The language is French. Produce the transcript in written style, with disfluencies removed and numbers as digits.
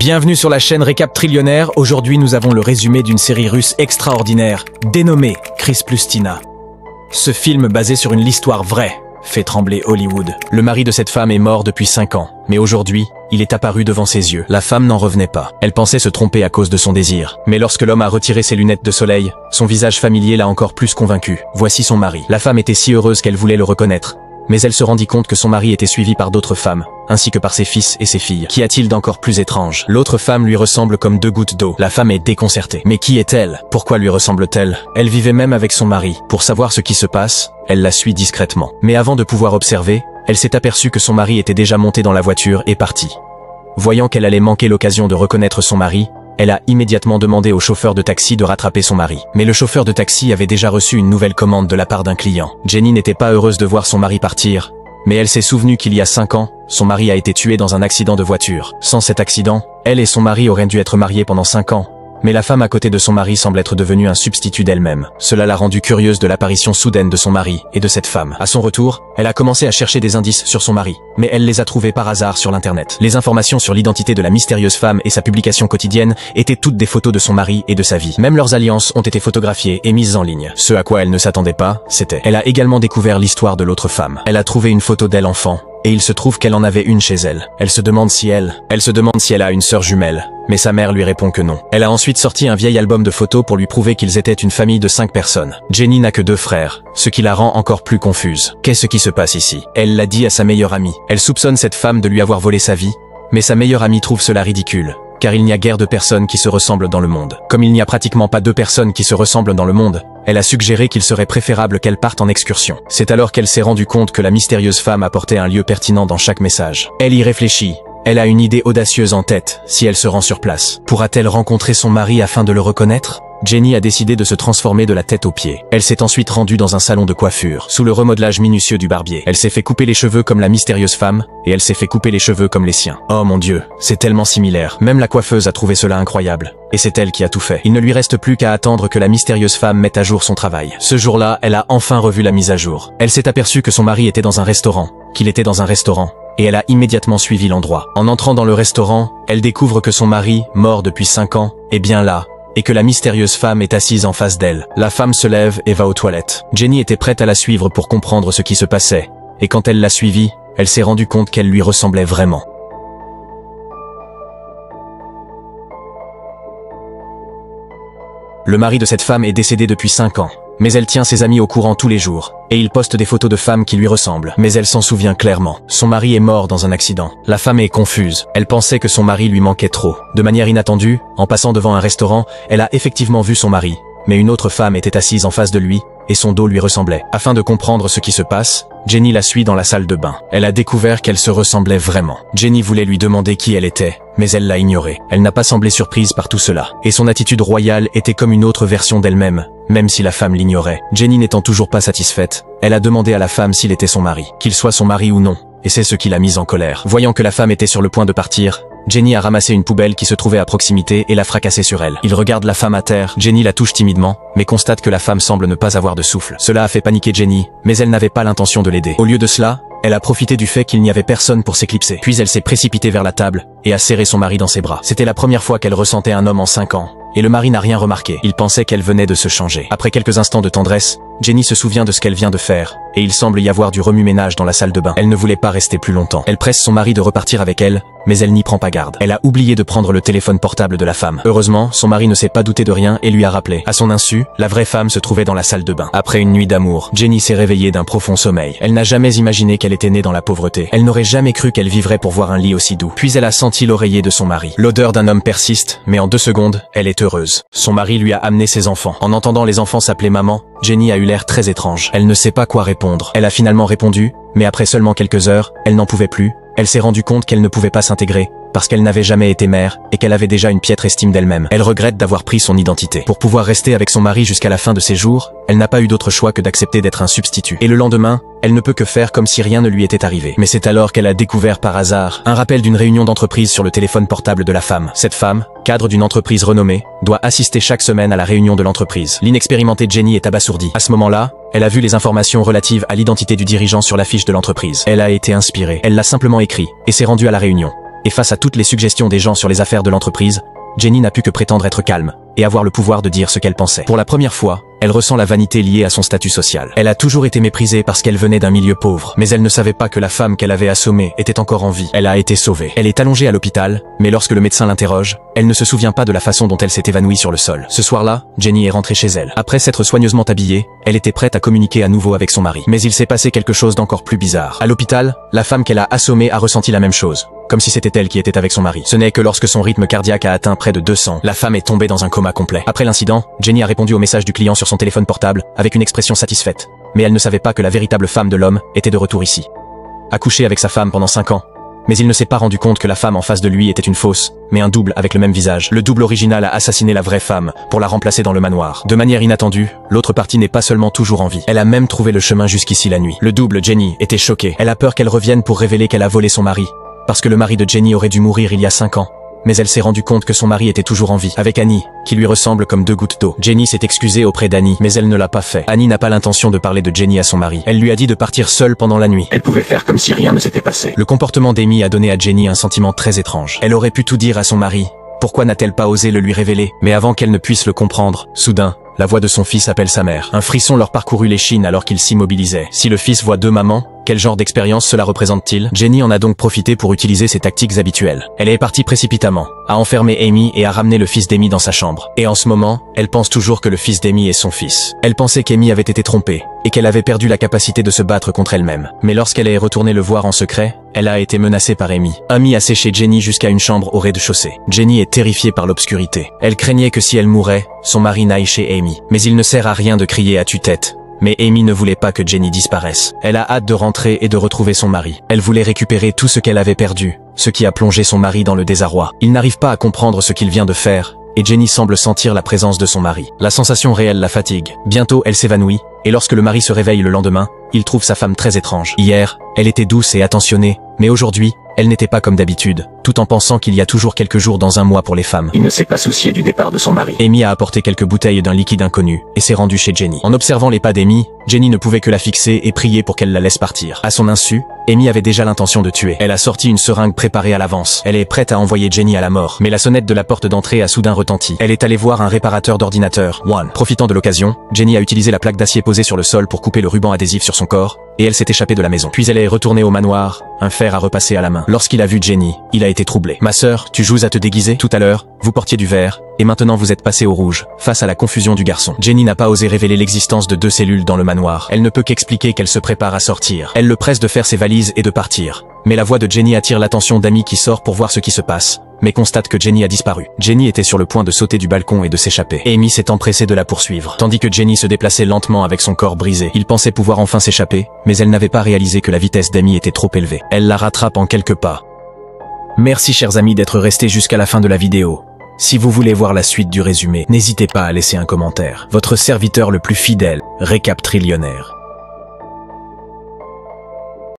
Bienvenue sur la chaîne Récap Trillionnaire. Aujourd'hui, nous avons le résumé d'une série russe extraordinaire, dénommée Chris plus Tina. Ce film, basé sur une histoire vraie, fait trembler Hollywood. Le mari de cette femme est mort depuis 5 ans, mais aujourd'hui, il est apparu devant ses yeux. La femme n'en revenait pas. Elle pensait se tromper à cause de son désir. Mais lorsque l'homme a retiré ses lunettes de soleil, son visage familier l'a encore plus convaincu. Voici son mari. La femme était si heureuse qu'elle voulait le reconnaître. Mais elle se rendit compte que son mari était suivi par d'autres femmes, ainsi que par ses fils et ses filles. Qu'y a-t-il d'encore plus étrange? L'autre femme lui ressemble comme 2 gouttes d'eau. La femme est déconcertée. Mais qui est-elle? Pourquoi lui ressemble-t-elle? Elle vivait même avec son mari. Pour savoir ce qui se passe, elle la suit discrètement. Mais avant de pouvoir observer, elle s'est aperçue que son mari était déjà monté dans la voiture et parti. Voyant qu'elle allait manquer l'occasion de reconnaître son mari, elle a immédiatement demandé au chauffeur de taxi de rattraper son mari. Mais le chauffeur de taxi avait déjà reçu une nouvelle commande de la part d'un client. Jenny n'était pas heureuse de voir son mari partir, mais elle s'est souvenue qu'il y a 5 ans, son mari a été tué dans un accident de voiture. Sans cet accident, elle et son mari auraient dû être mariés pendant 5 ans. Mais la femme à côté de son mari semble être devenue un substitut d'elle-même. Cela l'a rendue curieuse de l'apparition soudaine de son mari et de cette femme. À son retour, elle a commencé à chercher des indices sur son mari, mais elle les a trouvés par hasard sur l'internet. Les informations sur l'identité de la mystérieuse femme et sa publication quotidienne étaient toutes des photos de son mari et de sa vie. Même leurs alliances ont été photographiées et mises en ligne. Ce à quoi elle ne s'attendait pas, c'était... Elle a également découvert l'histoire de l'autre femme. Elle a trouvé une photo d'elle enfant, et il se trouve qu'elle en avait une chez elle. Elle se demande si elle a une sœur jumelle, mais sa mère lui répond que non. Elle a ensuite sorti un vieil album de photos pour lui prouver qu'ils étaient une famille de 5 personnes. Jenny n'a que 2 frères, ce qui la rend encore plus confuse. Qu'est-ce qui se passe ici? Elle l'a dit à sa meilleure amie. Elle soupçonne cette femme de lui avoir volé sa vie, mais sa meilleure amie trouve cela ridicule, car il n'y a guère de personnes qui se ressemblent dans le monde. Comme il n'y a pratiquement pas 2 personnes qui se ressemblent dans le monde, elle a suggéré qu'il serait préférable qu'elle parte en excursion. C'est alors qu'elle s'est rendue compte que la mystérieuse femme apportait un lieu pertinent dans chaque message. Elle y réfléchit. Elle a une idée audacieuse en tête, si elle se rend sur place. Pourra-t-elle rencontrer son mari afin de le reconnaître? Jenny a décidé de se transformer de la tête aux pieds. Elle s'est ensuite rendue dans un salon de coiffure, sous le remodelage minutieux du barbier. Elle s'est fait couper les cheveux comme la mystérieuse femme, et elle s'est fait couper les cheveux comme les siens. Oh mon Dieu, c'est tellement similaire. Même la coiffeuse a trouvé cela incroyable. Et c'est elle qui a tout fait. Il ne lui reste plus qu'à attendre que la mystérieuse femme mette à jour son travail. Ce jour-là, elle a enfin revu la mise à jour. Elle s'est aperçue que son mari était dans un restaurant, et elle a immédiatement suivi l'endroit. En entrant dans le restaurant, elle découvre que son mari, mort depuis 5 ans, est bien là, et que la mystérieuse femme est assise en face d'elle. La femme se lève et va aux toilettes. Jenny était prête à la suivre pour comprendre ce qui se passait, et quand elle l'a suivie, elle s'est rendue compte qu'elle lui ressemblait vraiment. Le mari de cette femme est décédé depuis 5 ans. Mais elle tient ses amis au courant tous les jours, et il poste des photos de femmes qui lui ressemblent. Mais elle s'en souvient clairement. Son mari est mort dans un accident. La femme est confuse. Elle pensait que son mari lui manquait trop. De manière inattendue, en passant devant un restaurant, elle a effectivement vu son mari. Mais une autre femme était assise en face de lui, et son dos lui ressemblait. Afin de comprendre ce qui se passe, Jenny la suit dans la salle de bain. Elle a découvert qu'elle se ressemblait vraiment. Jenny voulait lui demander qui elle était, mais elle l'a ignoré. Elle n'a pas semblé surprise par tout cela. Et son attitude royale était comme une autre version d'elle-même, même si la femme l'ignorait. Jenny n'étant toujours pas satisfaite, elle a demandé à la femme s'il était son mari, qu'il soit son mari ou non, et c'est ce qui l'a mise en colère. Voyant que la femme était sur le point de partir, Jenny a ramassé une poubelle qui se trouvait à proximité et l'a fracassée sur elle. Il regarde la femme à terre, Jenny la touche timidement, mais constate que la femme semble ne pas avoir de souffle. Cela a fait paniquer Jenny, mais elle n'avait pas l'intention de l'aider. Au lieu de cela, elle a profité du fait qu'il n'y avait personne pour s'éclipser. Puis elle s'est précipitée vers la table et a serré son mari dans ses bras. C'était la première fois qu'elle ressentait un homme en 5 ans, et le mari n'a rien remarqué. Il pensait qu'elle venait de se changer. Après quelques instants de tendresse, Jenny se souvient de ce qu'elle vient de faire, et il semble y avoir du remue-ménage dans la salle de bain. Elle ne voulait pas rester plus longtemps. Elle presse son mari de repartir avec elle, mais elle n'y prend pas garde. Elle a oublié de prendre le téléphone portable de la femme. Heureusement, son mari ne s'est pas douté de rien et lui a rappelé. À son insu, la vraie femme se trouvait dans la salle de bain. Après une nuit d'amour, Jenny s'est réveillée d'un profond sommeil. Elle n'a jamais imaginé qu'elle était née dans la pauvreté. Elle n'aurait jamais cru qu'elle vivrait pour voir un lit aussi doux. Puis elle a senti l'oreiller de son mari. L'odeur d'un homme persiste, mais en 2 secondes, elle est heureuse. Son mari lui a amené ses enfants. En entendant les enfants s'appeler maman, Jenny a eu l'air très étrange. Elle ne sait pas quoi répondre. Elle a finalement répondu, mais après seulement quelques heures, elle n'en pouvait plus. Elle s'est rendue compte qu'elle ne pouvait pas s'intégrer, parce qu'elle n'avait jamais été mère, et qu'elle avait déjà une piètre estime d'elle-même. Elle regrette d'avoir pris son identité. Pour pouvoir rester avec son mari jusqu'à la fin de ses jours, elle n'a pas eu d'autre choix que d'accepter d'être un substitut. Et le lendemain, elle ne peut que faire comme si rien ne lui était arrivé. Mais c'est alors qu'elle a découvert par hasard un rappel d'une réunion d'entreprise sur le téléphone portable de la femme. Cette femme, cadre d'une entreprise renommée, doit assister chaque semaine à la réunion de l'entreprise. L'inexpérimentée Jenny est abasourdie. À ce moment-là, elle a vu les informations relatives à l'identité du dirigeant sur l'affiche de l'entreprise. Elle a été inspirée. Elle l'a simplement écrit et s'est rendue à la réunion. Et face à toutes les suggestions des gens sur les affaires de l'entreprise, Jenny n'a pu que prétendre être calme et avoir le pouvoir de dire ce qu'elle pensait. Pour la première fois, elle ressent la vanité liée à son statut social. Elle a toujours été méprisée parce qu'elle venait d'un milieu pauvre, mais elle ne savait pas que la femme qu'elle avait assommée était encore en vie. Elle a été sauvée. Elle est allongée à l'hôpital, mais lorsque le médecin l'interroge, elle ne se souvient pas de la façon dont elle s'est évanouie sur le sol. Ce soir-là, Jenny est rentrée chez elle. Après s'être soigneusement habillée, elle était prête à communiquer à nouveau avec son mari. Mais il s'est passé quelque chose d'encore plus bizarre. À l'hôpital, la femme qu'elle a assommée a ressenti la même chose, comme si c'était elle qui était avec son mari. Ce n'est que lorsque son rythme cardiaque a atteint près de 200, la femme est tombée dans un coma complet. Après l'incident, Jenny a répondu au message du client sur son téléphone portable avec une expression satisfaite. Mais elle ne savait pas que la véritable femme de l'homme était de retour ici. Accouché avec sa femme pendant 5 ans. Mais il ne s'est pas rendu compte que la femme en face de lui était une fausse, mais un double avec le même visage. Le double original a assassiné la vraie femme pour la remplacer dans le manoir. De manière inattendue, l'autre partie n'est pas seulement toujours en vie. Elle a même trouvé le chemin jusqu'ici la nuit. Le double, Jenny, était choquée. Elle a peur qu'elle revienne pour révéler qu'elle a volé son mari. Parce que le mari de Jenny aurait dû mourir il y a 5 ans. Mais elle s'est rendue compte que son mari était toujours en vie, avec Annie, qui lui ressemble comme 2 gouttes d'eau. Jenny s'est excusée auprès d'Annie, mais elle ne l'a pas fait. Annie n'a pas l'intention de parler de Jenny à son mari. Elle lui a dit de partir seule pendant la nuit. Elle pouvait faire comme si rien ne s'était passé. Le comportement d'Amy a donné à Jenny un sentiment très étrange. Elle aurait pu tout dire à son mari. Pourquoi n'a-t-elle pas osé le lui révéler? Mais avant qu'elle ne puisse le comprendre, soudain, la voix de son fils appelle sa mère. Un frisson leur parcourut l'échine alors qu'ils s'immobilisaient. Si le fils voit 2 mamans, quel genre d'expérience cela représente-t-il? Jenny en a donc profité pour utiliser ses tactiques habituelles. Elle est partie précipitamment, a enfermé Amy et a ramené le fils d'Amy dans sa chambre. Et en ce moment, elle pense toujours que le fils d'Amy est son fils. Elle pensait qu'Amy avait été trompée, et qu'elle avait perdu la capacité de se battre contre elle-même. Mais lorsqu'elle est retournée le voir en secret, elle a été menacée par Amy. Amy a séché Jenny jusqu'à une chambre au rez-de-chaussée. Jenny est terrifiée par l'obscurité. Elle craignait que si elle mourait, son mari n'aille chez Amy. Mais il ne sert à rien de crier à tue-tête. Mais Amy ne voulait pas que Jenny disparaisse. Elle a hâte de rentrer et de retrouver son mari. Elle voulait récupérer tout ce qu'elle avait perdu, ce qui a plongé son mari dans le désarroi. Il n'arrive pas à comprendre ce qu'il vient de faire, et Jenny semble sentir la présence de son mari. La sensation réelle la fatigue. Bientôt, elle s'évanouit, et lorsque le mari se réveille le lendemain, il trouve sa femme très étrange. Hier, elle était douce et attentionnée, mais aujourd'hui, elle n'était pas comme d'habitude, tout en pensant qu'il y a toujours quelques jours dans un mois pour les femmes. Il ne s'est pas soucié du départ de son mari. Amy a apporté quelques bouteilles d'un liquide inconnu, et s'est rendue chez Jenny. En observant les pas d'Amy, Jenny ne pouvait que la fixer et prier pour qu'elle la laisse partir. À son insu, Amy avait déjà l'intention de tuer. Elle a sorti une seringue préparée à l'avance. Elle est prête à envoyer Jenny à la mort. Mais la sonnette de la porte d'entrée a soudain retenti. Elle est allée voir un réparateur d'ordinateur, One. Profitant de l'occasion, Jenny a utilisé la plaque d'acier posée sur le sol pour couper le ruban adhésif sur son corps, et elle s'est échappée de la maison. Puis elle est retournée au manoir, un fer à repasser à la main. Lorsqu'il a vu Jenny, il a été troublé. « Ma sœur, tu joues à te déguiser? Tout à l'heure, vous portiez du vert, et maintenant vous êtes passé au rouge. » Face à la confusion du garçon, Jenny n'a pas osé révéler l'existence de 2 cellules dans le manoir. Elle ne peut qu'expliquer qu'elle se prépare à sortir. Elle le presse de faire ses valises et de partir. Mais la voix de Jenny attire l'attention d'Amy qui sort pour voir ce qui se passe, mais constate que Jenny a disparu. Jenny était sur le point de sauter du balcon et de s'échapper. Amy s'est empressée de la poursuivre, tandis que Jenny se déplaçait lentement avec son corps brisé. Il pensait pouvoir enfin s'échapper, mais elle n'avait pas réalisé que la vitesse d'Amy était trop élevée. Elle la rattrape en quelques pas. Merci chers amis d'être restés jusqu'à la fin de la vidéo. Si vous voulez voir la suite du résumé, n'hésitez pas à laisser un commentaire. Votre serviteur le plus fidèle, Récap Trillionnaire.